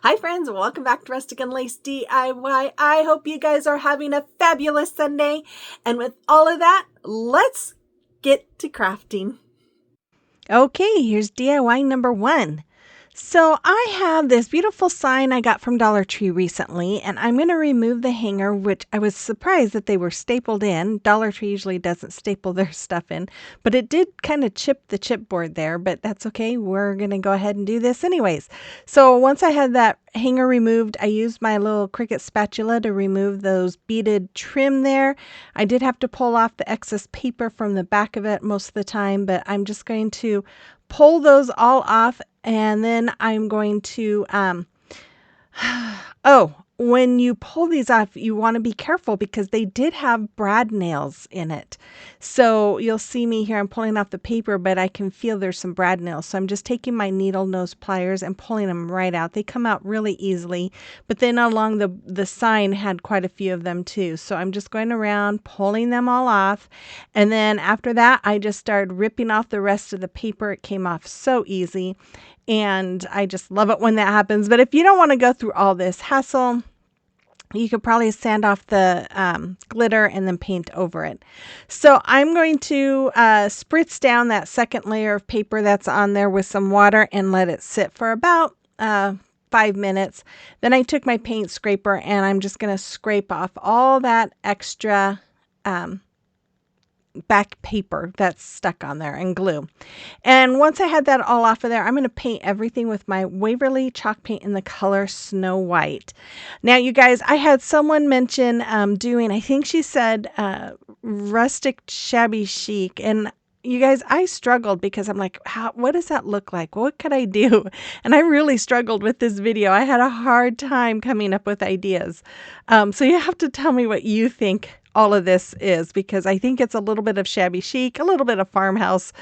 Hi friends, welcome back to Rustic and Lace DIY. I hope you guys are having a fabulous Sunday. And with all of that, let's get to crafting. Okay, here's DIY number one. So I have this beautiful sign I got from Dollar Tree recently, and I'm going to remove the hanger, which I was surprised that they were stapled in. Dollar Tree usually doesn't staple their stuff in, but it did kind of chip the chipboard there, but that's okay. We're going to go ahead and do this anyways. So once I had that hanger removed, I used my little Cricut spatula to remove those beaded trim there. I did have to pull off the excess paper from the back of it most of the time, but I'm just going to pull those all off, and then I'm going to oh, when you pull these off, you want to be careful because they did have brad nails in it. So you'll see me here, I'm pulling off the paper, but I can feel there's some brad nails. So I'm just taking my needle nose pliers and pulling them right out. They come out really easily, but then along the sign had quite a few of them too. So I'm just going around pulling them all off. And then after that, I just started ripping off the rest of the paper. It came off so easy. And I just love it when that happens. But if you don't want to go through all this hassle, you could probably sand off the glitter and then paint over it. So I'm going to spritz down that second layer of paper that's on there with some water and let it sit for about 5 minutes. Then I took my paint scraper and I'm just going to scrape off all that extra back paper that's stuck on there and glue. And once I had that all off of there, I'm going to paint everything with my Waverly chalk paint in the color Snow White. Now, you guys, I had someone mention doing, I think she said Rustic Shabby Chic. And you guys, I struggled because I'm like, what does that look like? What could I do? And I really struggled with this video. I had a hard time coming up with ideas. So you have to tell me what you think all of this is, because I think it's a little bit of shabby chic, a little bit of farmhouse,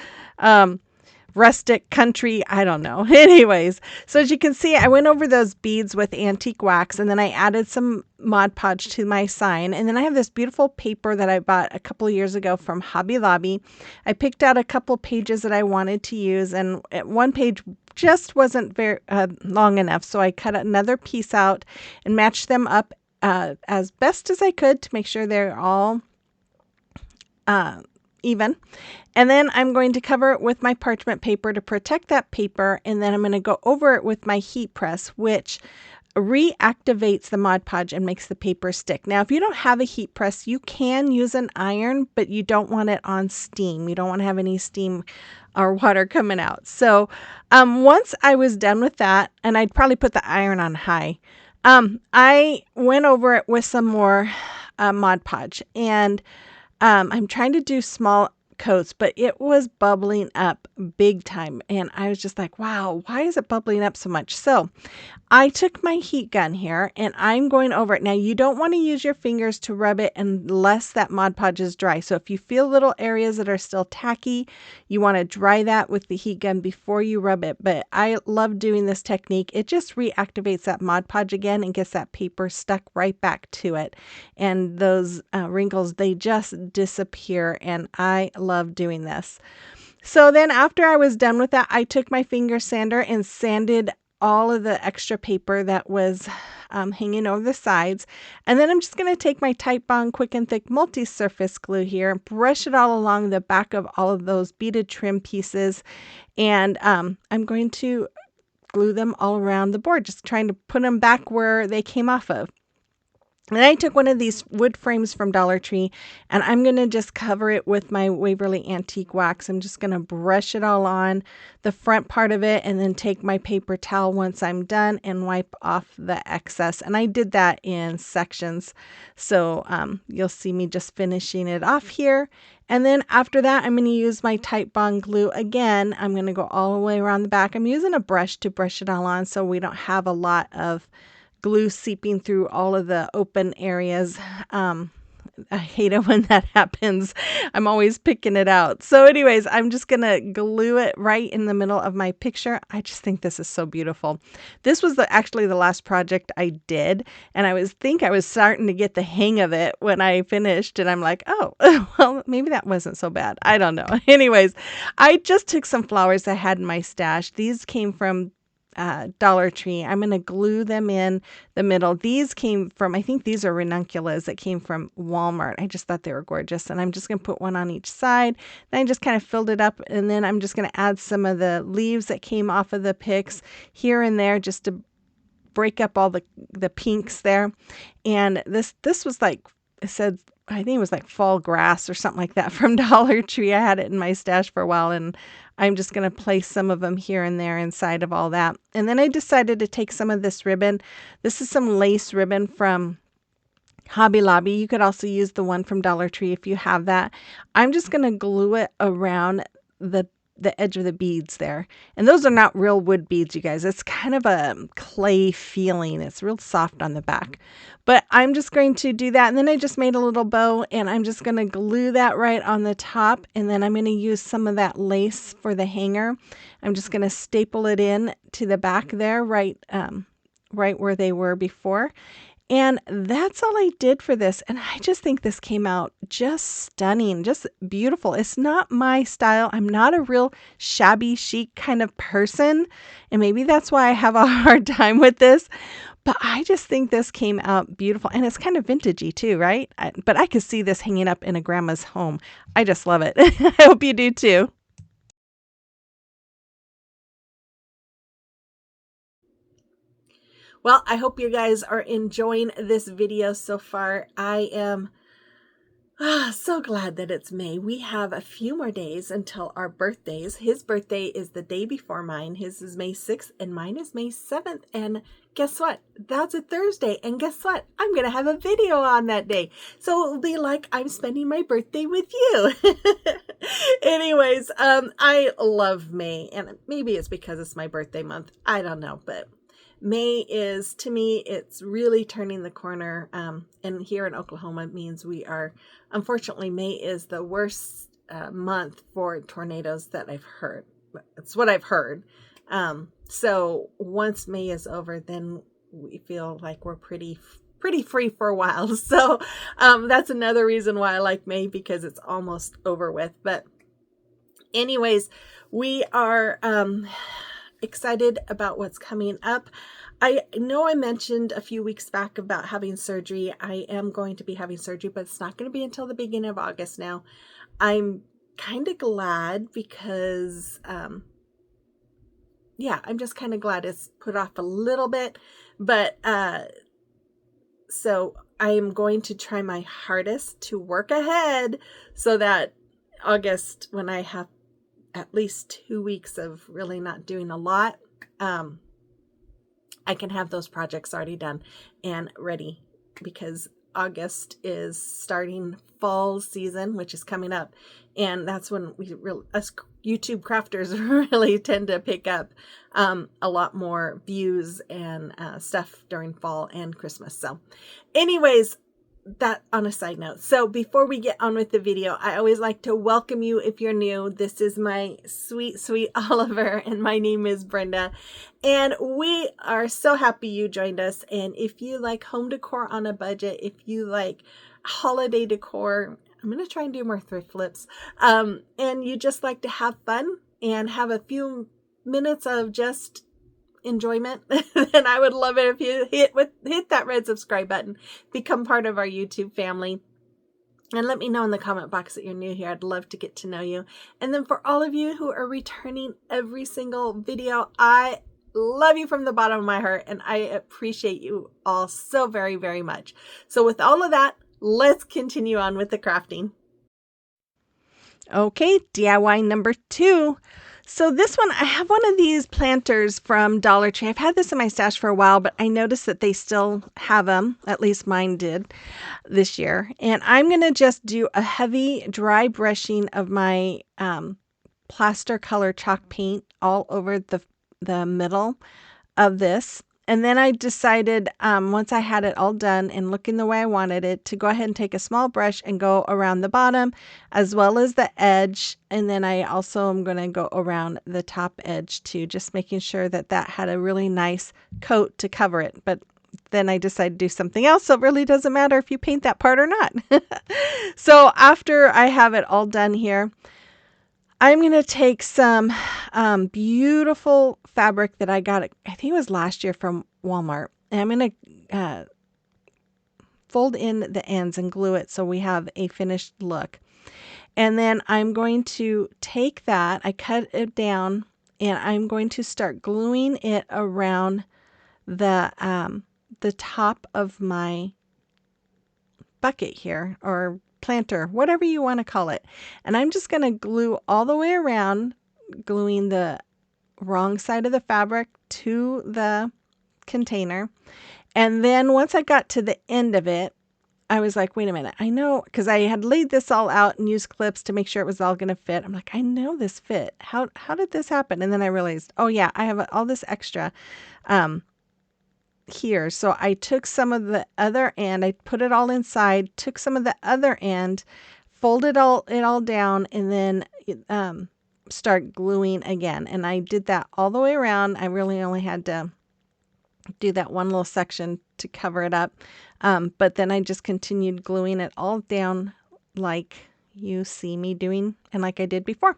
rustic, country, I don't know. Anyways, so as you can see, I went over those beads with antique wax, and then I added some Mod Podge to my sign. And then I have this beautiful paper that I bought a couple of years ago from Hobby Lobby. I picked out a couple pages that I wanted to use, and one page just wasn't very long enough, so I cut another piece out and matched them up as best as I could to make sure they're all even. And then I'm going to cover it with my parchment paper to protect that paper. And then I'm going to go over it with my heat press, which reactivates the Mod Podge and makes the paper stick. Now, if you don't have a heat press, you can use an iron, but you don't want it on steam. You don't want to have any steam or water coming out. So once I was done with that, and I'd probably put the iron on high, I went over it with some more Mod Podge, and I'm trying to do small coats, but it was bubbling up big time. And I was just like, wow, why is it bubbling up so much? So I took my heat gun here and I'm going over it. Now, you don't want to use your fingers to rub it unless that Mod Podge is dry. So if you feel little areas that are still tacky, you want to dry that with the heat gun before you rub it. But I love doing this technique. It just reactivates that Mod Podge again and gets that paper stuck right back to it. And those wrinkles, they just disappear. And I love doing this. So then after I was done with that, I took my finger sander and sanded all of the extra paper that was hanging over the sides. And then I'm just going to take my Titebond Quick and Thick multi-surface glue here and brush it all along the back of all of those beaded trim pieces. And I'm going to glue them all around the board, just trying to put them back where they came off of. And I took one of these wood frames from Dollar Tree, and I'm going to just cover it with my Waverly Antique Wax. I'm just going to brush it all on the front part of it and then take my paper towel once I'm done and wipe off the excess. And I did that in sections, so you'll see me just finishing it off here. And then after that, I'm going to use my Titebond glue again. I'm going to go all the way around the back. I'm using a brush to brush it all on so we don't have a lot of glue seeping through all of the open areas. I hate it when that happens. I'm always picking it out. So anyways, I'm just going to glue it right in the middle of my picture. I just think this is so beautiful. This was actually the last project I did. And I was starting to get the hang of it when I finished. And I'm like, oh, well, maybe that wasn't so bad. I don't know. Anyways, I just took some flowers I had in my stash. These came from Dollar Tree. I'm going to glue them in the middle. These came from, I think these are ranunculus that came from Walmart. I just thought they were gorgeous. And I'm just going to put one on each side. Then I just kind of filled it up. And then I'm just going to add some of the leaves that came off of the picks here and there just to break up all the pinks there. And this was like, it said, I think it was like fall grass or something like that from Dollar Tree. I had it in my stash for a while, and I'm just going to place some of them here and there inside of all that. And then I decided to take some of this ribbon. This is some lace ribbon from Hobby Lobby. You could also use the one from Dollar Tree if you have that. I'm just going to glue it around the edge of the beads there. And those are not real wood beads, you guys. It's kind of a clay feeling. It's real soft on the back. But I'm just going to do that. And then I just made a little bow, and I'm just going to glue that right on the top. And then I'm going to use some of that lace for the hanger. I'm just going to staple it in to the back there, right where they were before. And that's all I did for this. And I just think this came out just stunning, just beautiful. It's not my style. I'm not a real shabby chic kind of person. And maybe that's why I have a hard time with this. But I just think this came out beautiful. And it's kind of vintagey too, right? But I could see this hanging up in a grandma's home. I just love it. I hope you do too. Well, I hope you guys are enjoying this video so far. I am so glad that it's May. We have a few more days until our birthdays. His birthday is the day before mine. His is May 6th and mine is May 7th. And guess what? That's a Thursday. And guess what? I'm going to have a video on that day. So it will be like I'm spending my birthday with you. Anyways, I love May. And maybe it's because it's my birthday month. I don't know, but May is, to me, it's really turning the corner. And here in Oklahoma, it means we are, unfortunately, May is the worst month for tornadoes that I've heard. It's what I've heard. So once May is over, then we feel like we're pretty free for a while. So that's another reason why I like May, because it's almost over with. But anyways, we are excited about what's coming up. I know I mentioned a few weeks back about having surgery. I am going to be having surgery, but it's not going to be until the beginning of August now. I'm kind of glad because, yeah, I'm just kind of glad it's put off a little bit. But so I am going to try my hardest to work ahead so that August, when I have at least 2 weeks of really not doing a lot, I can have those projects already done and ready, because August is starting fall season, which is coming up. And that's when us YouTube crafters really tend to pick up a lot more views and stuff during fall and Christmas. So anyways, that on a side note. So before we get on with the video, I always like to welcome you if you're new. This is my sweet, sweet Oliver, and my name is Brenda. And we are so happy you joined us. And if you like home decor on a budget, if you like holiday decor, I'm going to try and do more thrift flips. And you just like to have fun and have a few minutes of just enjoyment, then I would love it if you hit that red subscribe button, become part of our YouTube family, and let me know in the comment box that you're new here. I'd love to get to know you. And then for all of you who are returning every single video, I love you from the bottom of my heart, and I appreciate you all so very, very much. So with all of that, let's continue on with the crafting. Okay, DIY number 2. So this one, I have one of these planters from Dollar Tree. I've had this in my stash for a while, but I noticed that they still have them. At least mine did this year. And I'm going to just do a heavy dry brushing of my plaster color chalk paint all over the middle of this. And then I decided, once I had it all done and looking the way I wanted it, to go ahead and take a small brush and go around the bottom as well as the edge. And then I also am going to go around the top edge too, just making sure that that had a really nice coat to cover it. But then I decided to do something else, so it really doesn't matter if you paint that part or not. So after I have it all done here, I'm going to take some beautiful fabric that I got, I think it was last year from Walmart. And I'm going to fold in the ends and glue it so we have a finished look. And then I'm going to take that, I cut it down, and I'm going to start gluing it around the top of my bucket here, or planter, whatever you want to call it. And I'm just going to glue all the way around, gluing the wrong side of the fabric to the container. And then once I got to the end of it, I was like, wait a minute, I know, because I had laid this all out and used clips to make sure it was all going to fit. I'm like, I know this fit. How did this happen? And then I realized, oh yeah, I have all this extra here. So I took some of the other end, I put it all inside, took some of the other end, folded it all down, and then start gluing again. And I did that all the way around. I really only had to do that one little section to cover it up. But then I just continued gluing it all down like you see me doing and like I did before.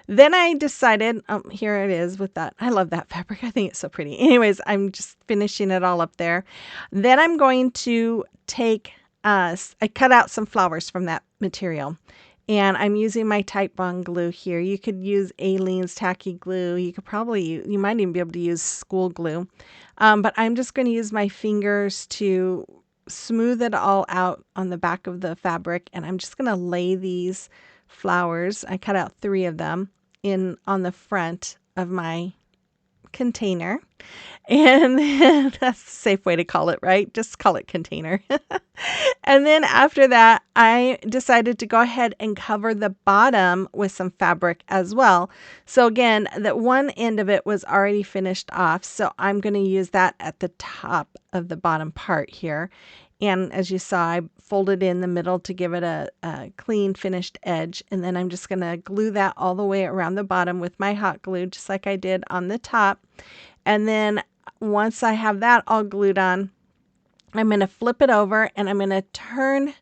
Then I decided, here it is with that. I love that fabric. I think it's so pretty. Anyways, I'm just finishing it all up there. Then I'm going to take, I cut out some flowers from that material. And I'm using my Titebond glue here. You could use Aleene's tacky glue. You could probably, you might even be able to use school glue. But I'm just going to use my fingers to smooth it all out on the back of the fabric. And I'm just going to lay these flowers, I cut out 3 of them, in on the front of my container. And that's a safe way to call it, right? Just call it container. And then after that, I decided to go ahead and cover the bottom with some fabric as well. So again, that one end of it was already finished off. So I'm going to use that at the top of the bottom part here. And as you saw, I folded in the middle to give it a clean finished edge. And then I'm just going to glue that all the way around the bottom with my hot glue, just like I did on the top. And then once I have that all glued on, I'm going to flip it over and I'm going to turn.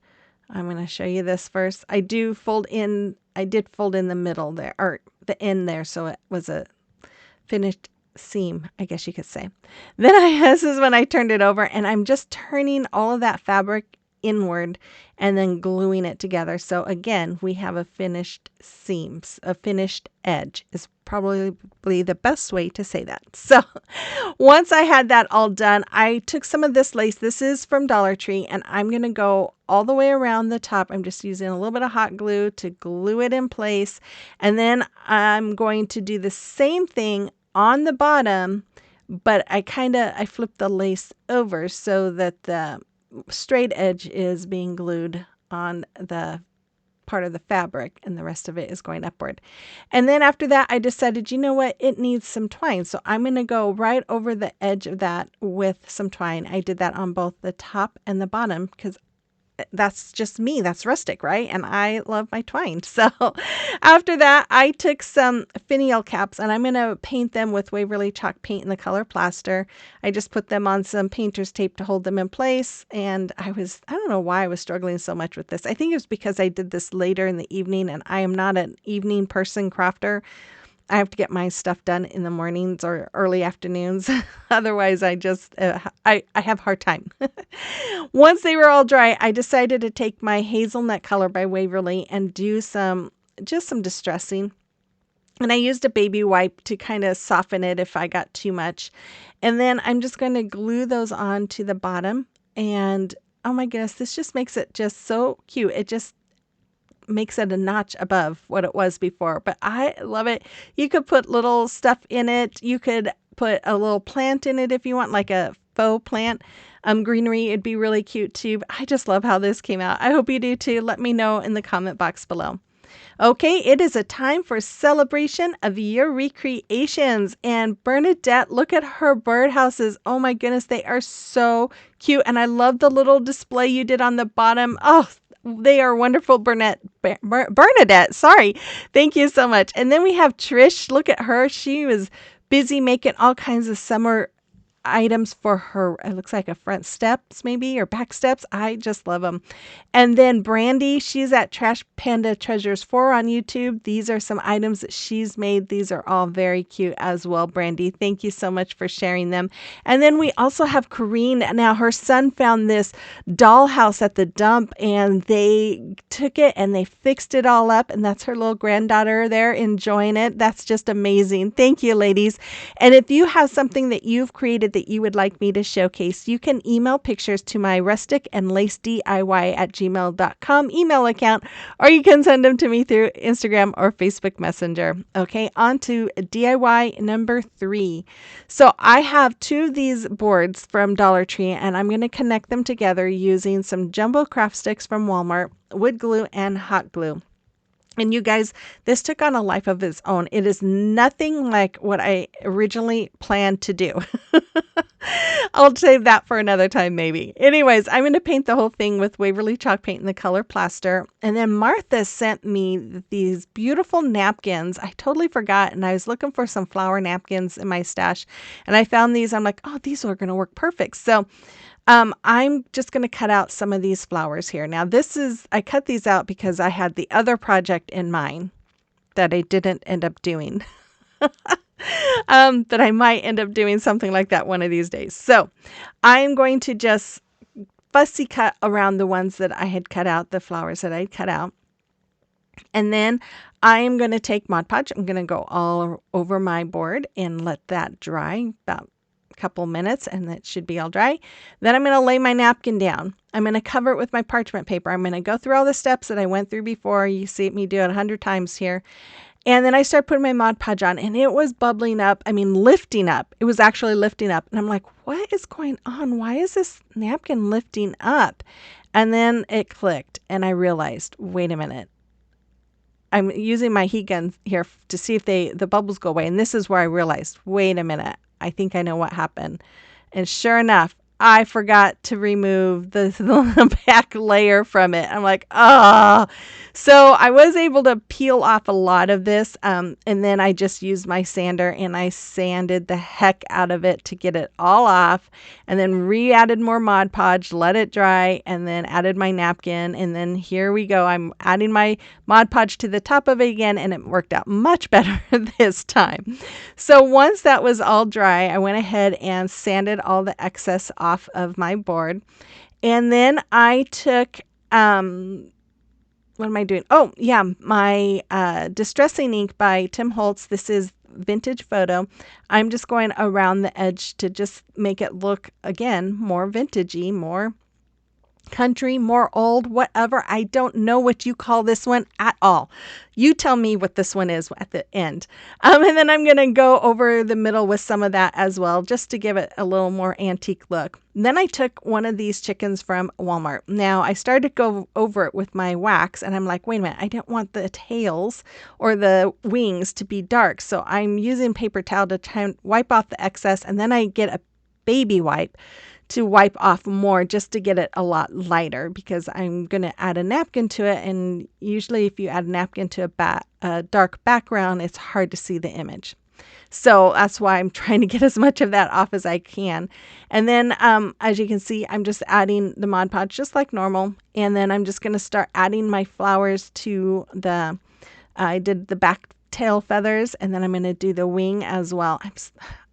I'm going to show you this first. I did fold in the middle there, or the end there, so it was a finished seam, I guess you could say. Then this is when I turned it over, and I'm just turning all of that fabric inward and then gluing it together. So again, we have a finished seams, a finished edge is probably the best way to say that. So once I had that all done, I took some of this lace. This is from Dollar Tree, and I'm going to go all the way around the top. I'm just using a little bit of hot glue to glue it in place. And then I'm going to do the same thing on the bottom, but I flipped the lace over so that the straight edge is being glued on the part of the fabric and the rest of it is going upward. And then after that, I decided, you know what, it needs some twine. So I'm going to go right over the edge of that with some twine. I did that on both the top and the bottom because that's just me. That's rustic, right? And I love my twine. So after that, I took some finial caps and I'm going to paint them with Waverly chalk paint in the color plaster. I just put them on some painter's tape to hold them in place. And I don't know why I was struggling so much with this. I think it was because I did this later in the evening and I am not an evening person crafter. I have to get my stuff done in the mornings or early afternoons. Otherwise, I have a hard time. Once they were all dry, I decided to take my hazelnut color by Waverly and do just some distressing. And I used a baby wipe to kind of soften it if I got too much. And then I'm just going to glue those on to the bottom. And oh my goodness, this just makes it just so cute. It just makes it a notch above what it was before, but I love it. You could put little stuff in it. You could put a little plant in it if you want, like a faux plant, greenery. It'd be really cute too. I just love how this came out. I hope you do too. Let me know in the comment box below. Okay, it is a time for celebration of your recreations. And Bernadette, look at her birdhouses. Oh my goodness, they are so cute. And I love the little display you did on the bottom. Oh, they are wonderful, Bernadette. Sorry. Thank you so much. And then we have Trish. Look at her. She was busy making all kinds of summer items for her. It looks like a front steps maybe or back steps. I just love them. And then Brandy, she's at Trash Panda Treasures 4 on YouTube. These are some items that she's made. These are all very cute as well, Brandy. Thank you so much for sharing them. And then we also have Corrine. Now her son found this dollhouse at the dump and they took it and they fixed it all up. And that's her little granddaughter there enjoying it. That's just amazing. Thank you, ladies. And if you have something that you've created that you would like me to showcase, you can email pictures to my rustic and lace DIY@gmail.com email account, or you can send them to me through Instagram or Facebook Messenger. Okay, on to DIY number 3. So I have 2 of these boards from Dollar Tree, and I'm going to connect them together using some jumbo craft sticks from Walmart, wood glue, and hot glue. And you guys, this took on a life of its own. It is nothing like what I originally planned to do. I'll save that for another time, maybe. Anyways, I'm going to paint the whole thing with Waverly chalk paint in the color plaster. And then Martha sent me these beautiful napkins. I totally forgot, and I was looking for some flower napkins in my stash. And I found these. I'm like, oh, these are going to work perfect. So I'm just going to cut out some of these flowers here. Now, I cut these out because I had the other project in mind that I didn't end up doing. That I might end up doing something like that one of these days. So I'm going to just fussy cut around the ones that I had cut out, the flowers that I had cut out. And then I am going to take Mod Podge. I'm going to go all over my board and let that dry about a couple minutes, and it should be all dry. Then I'm going to lay my napkin down. I'm going to cover it with my parchment paper. I'm going to go through all the steps that I went through before. You see me do it 100 times here. And then I started putting my Mod Podge on, and it was bubbling up. I mean, lifting up. It was actually lifting up. And I'm like, what is going on? Why is this napkin lifting up? And then it clicked, and I realized, wait a minute. I'm using my heat gun here to see if the bubbles go away. And this is where I realized, wait a minute. I think I know what happened. And sure enough, I forgot to remove the back layer from it. I'm like, oh. So I was able to peel off a lot of this. And then I just used my sander and I sanded the heck out of it to get it all off. And then re-added more Mod Podge, let it dry, and then added my napkin. And then here we go. I'm adding my Mod Podge to the top of it again, and it worked out much better this time. So once that was all dry, I went ahead and sanded all the excess off of my board. And then I took, what am I doing? Oh, yeah, my Distressing Ink by Tim Holtz. This is Vintage Photo. I'm just going around the edge to just make it look, again, more vintagey, more country, more old, whatever. I don't know what you call this one at all. You tell me what this one is at the end. And then I'm going to go over the middle with some of that as well, just to give it a little more antique look. Then I took one of these chickens from Walmart. Now I started to go over it with my wax, and I'm like, wait a minute, I don't want the tails or the wings to be dark. So I'm using paper towel to try and wipe off the excess, and then I get a baby wipe to wipe off more just to get it a lot lighter, because I'm going to add a napkin to it. And usually if you add a napkin to a dark background, it's hard to see the image. So that's why I'm trying to get as much of that off as I can. And then as you can see, I'm just adding the Mod Podge just like normal. And then I'm just going to start adding my flowers to I did the back tail feathers, and then I'm going to do the wing as well.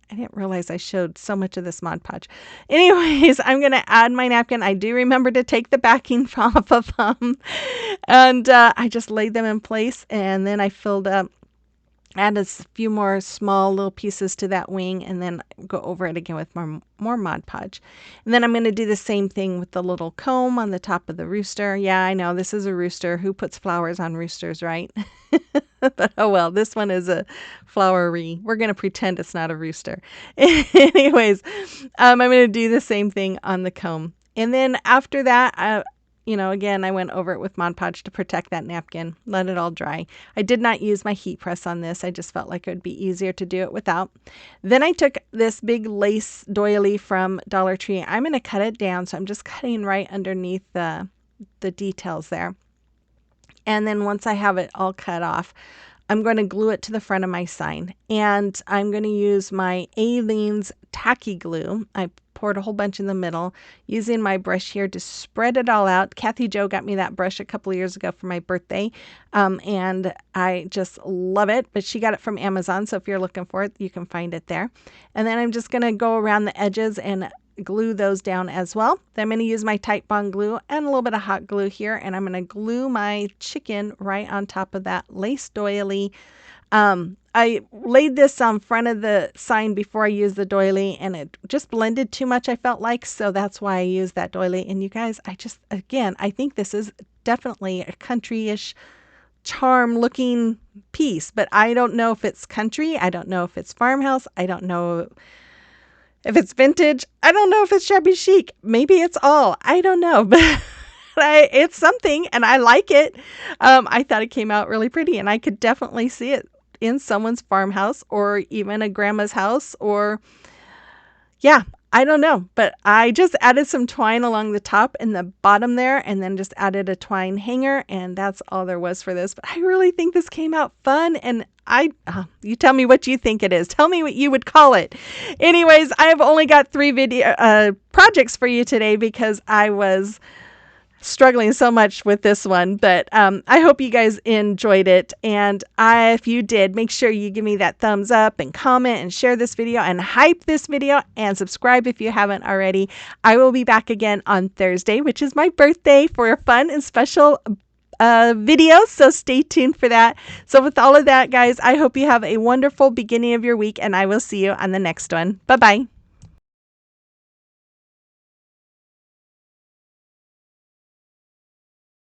I didn't realize I showed so much of this Mod Podge. Anyways, I'm going to add my napkin. I do remember to take the backing off of them. And I just laid them in place, and then I filled up, add a few more small little pieces to that wing, and then go over it again with more Mod Podge. And then I'm going to do the same thing with the little comb on the top of the rooster. Yeah, I know this is a rooster. Who puts flowers on roosters, right? But oh well, this one is a flowery. We're going to pretend it's not a rooster. Anyways, I'm going to do the same thing on the comb. And then after that, again, I went over it with Mod Podge to protect that napkin, let it all dry. I did not use my heat press on this. I just felt like it would be easier to do it without. Then I took this big lace doily from Dollar Tree. I'm going to cut it down, so I'm just cutting right underneath the details there. And then once I have it all cut off, I'm going to glue it to the front of my sign. And I'm going to use my Aleene's tacky glue. I poured a whole bunch in the middle, using my brush here to spread it all out. Kathy Jo got me that brush a couple of years ago for my birthday, and I just love it. But she got it from Amazon, so if you're looking for it, you can find it there. And then I'm just going to go around the edges and glue those down as well. Then I'm going to use my Titebond glue and a little bit of hot glue here, and I'm going to glue my chicken right on top of that lace doily. I laid this on front of the sign before I used the doily, and it just blended too much, I felt like, so that's why I used that doily. And you guys, I think this is definitely a country-ish charm looking piece, but I don't know if it's country. I don't know if it's farmhouse. I don't know if it's vintage. I don't know if it's shabby chic. Maybe it's all. I don't know, but it's something, and I like it. I thought it came out really pretty, and I could definitely see it in someone's farmhouse or even a grandma's house, or yeah, I don't know, but I just added some twine along the top and the bottom there, and then just added a twine hanger, and that's all there was for this. But I really think this came out fun, and you tell me what you think it is. Tell me what you would call it. Anyways, I have only got 3 video projects for you today because I was struggling so much with this one, but I hope you guys enjoyed it. And if you did, make sure you give me that thumbs up and comment and share this video and hype this video and subscribe if you haven't already. I will be back again on Thursday, which is my birthday, for a fun and special video, so stay tuned for that. So with all of that, guys, I hope you have a wonderful beginning of your week, and I will see you on the next one. Bye-bye.